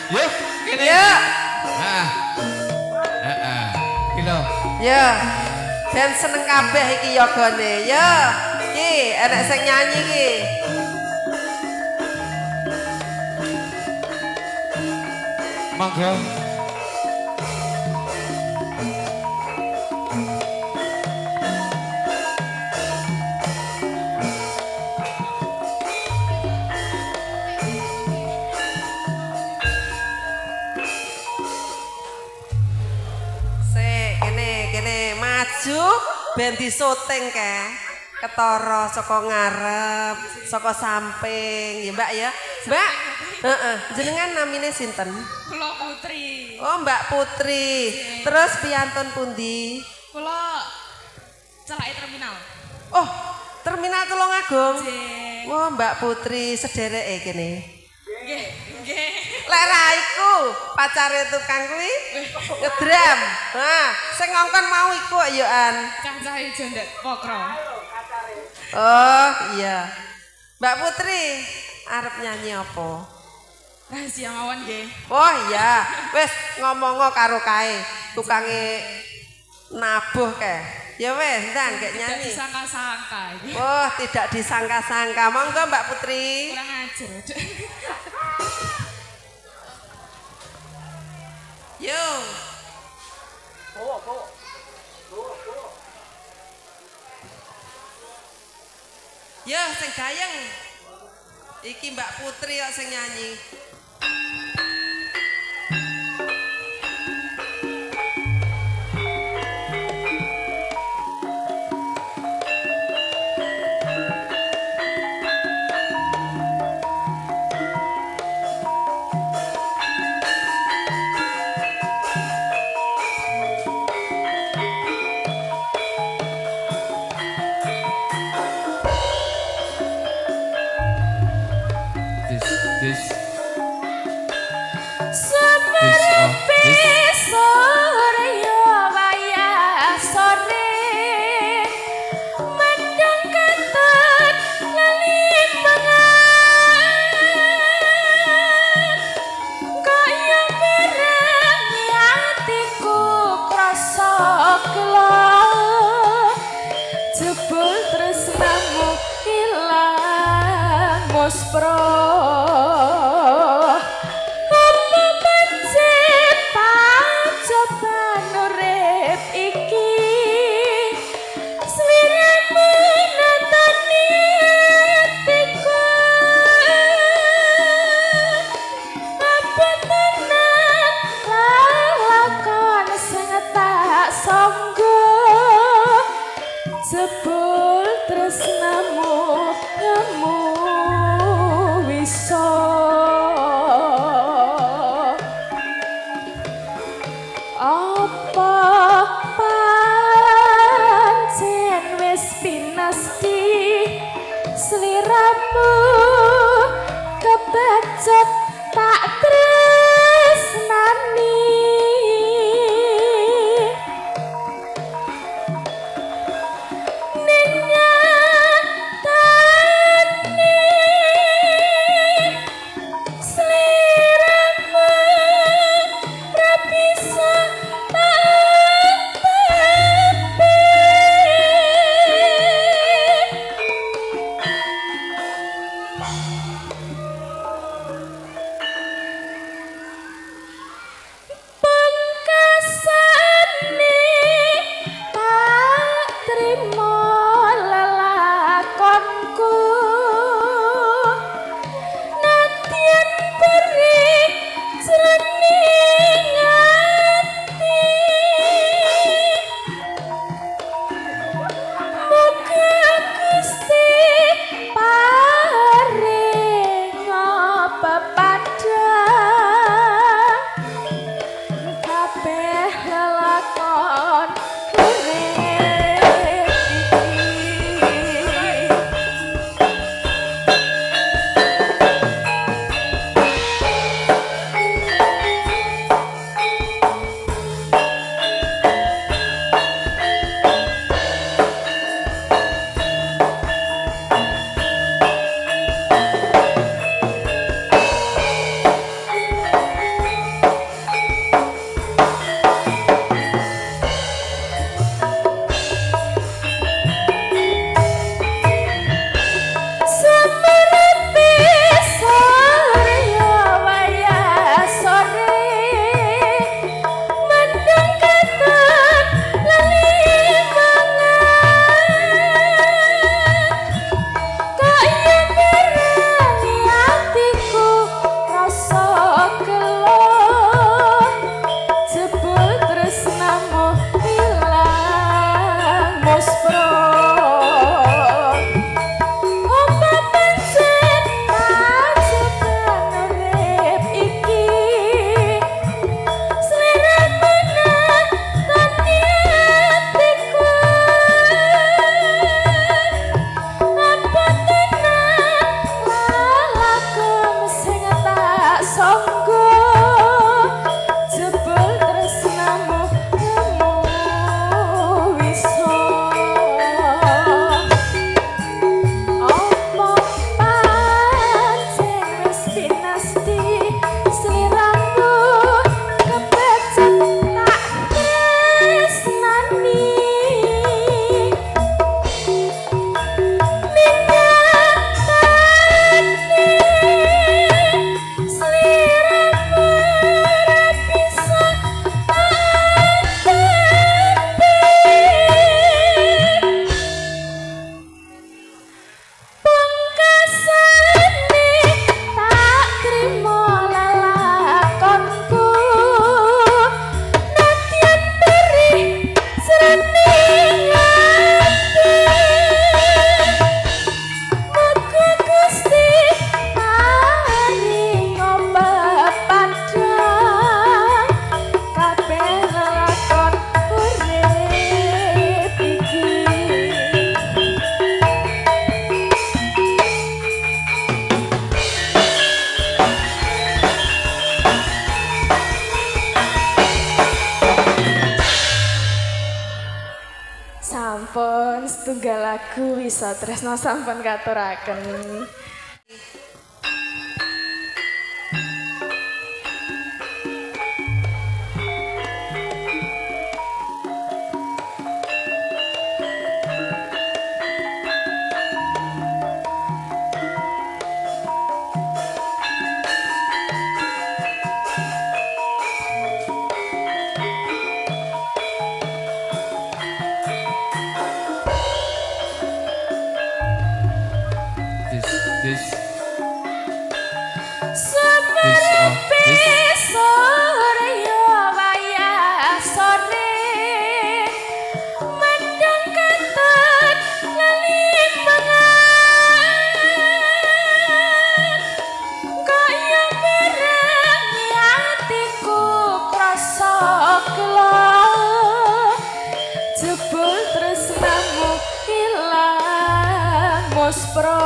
Yuk, kene. Ya. Nah. Heeh. Iki lho. Ya. Ben seneng kabeh iki yogane. Ya. Iki enek sing nyanyi iki. Monggo. Kene maju ben disoting ke ketara saka ngarep saka samping ya Mbak ya Mbak jenengan namine sinten Kula Putri oh Mbak Putri terus piyantun pundi kula celake terminal oh terminal Tulungagung nggih oh Mbak Putri sedereke kene nggih nggih lek ra iku pacare tukang kuwi ngedram. Nah, sing ngongkon mau iku ayoan. cah-cah jondet pokro. Oh, iya. Mbak Putri arep nyanyi apa? Rahasia mawon nggih. Oh iya, wis ngomong karo kae tukange nabuh kae. Ya wis, ndang gek nyanyi. Tidak disangka-sangka iki. Oh, tidak disangka-sangka. Monggo Mbak Putri. Kurang ajar. Yo. Yo, sing gayeng. Iki Mbak Putri kok sing nyanyi. setunggal lagu bisa tresno sampun katuraken. This Semerepe sore yo wayah sore mendung ketut lelimbangan kaya merengi atiku krasa gelo jebul tresnamu ilang muspro.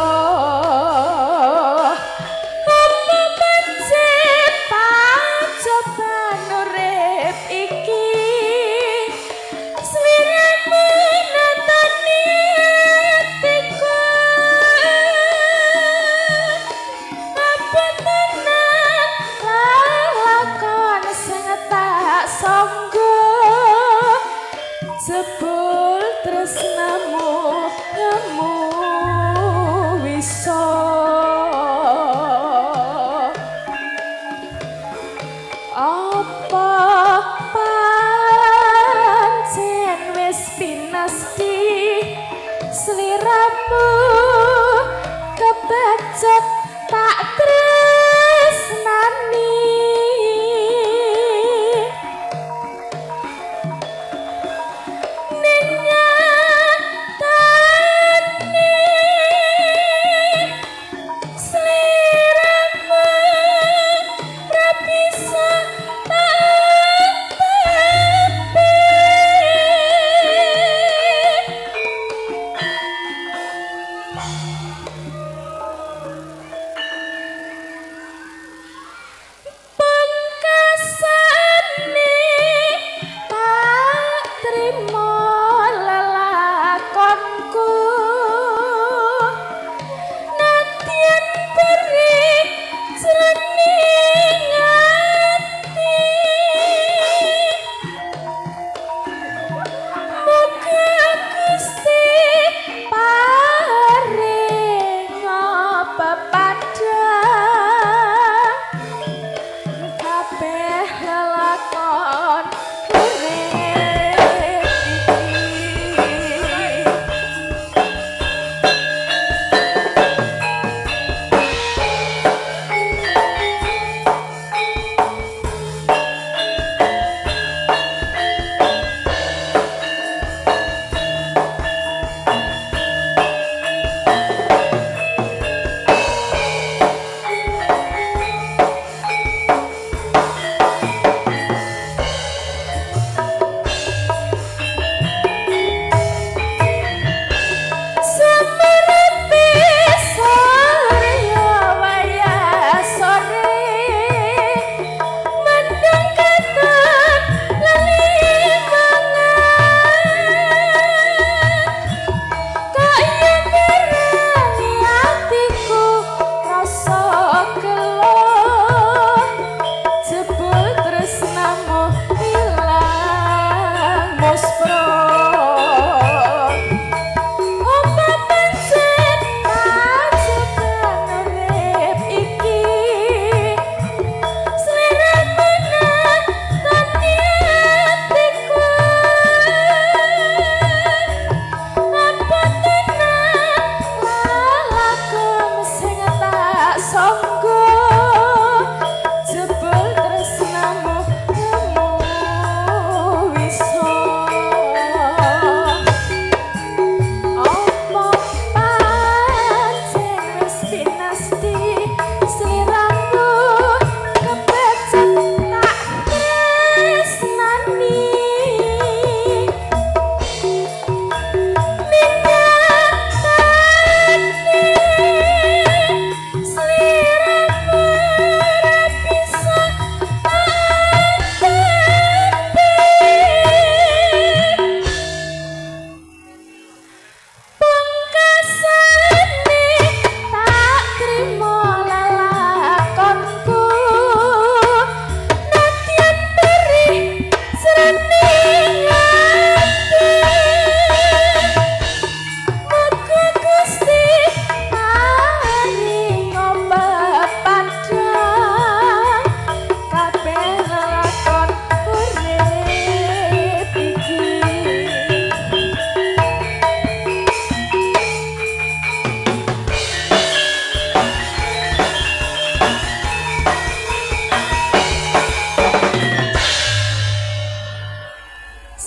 Jebul tresnamu kamu wiso apa pancen wis pinasti sliramu kebacut tak tresnani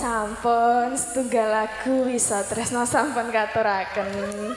Sampun setunggal lagu bisa tresno sampun katuraken.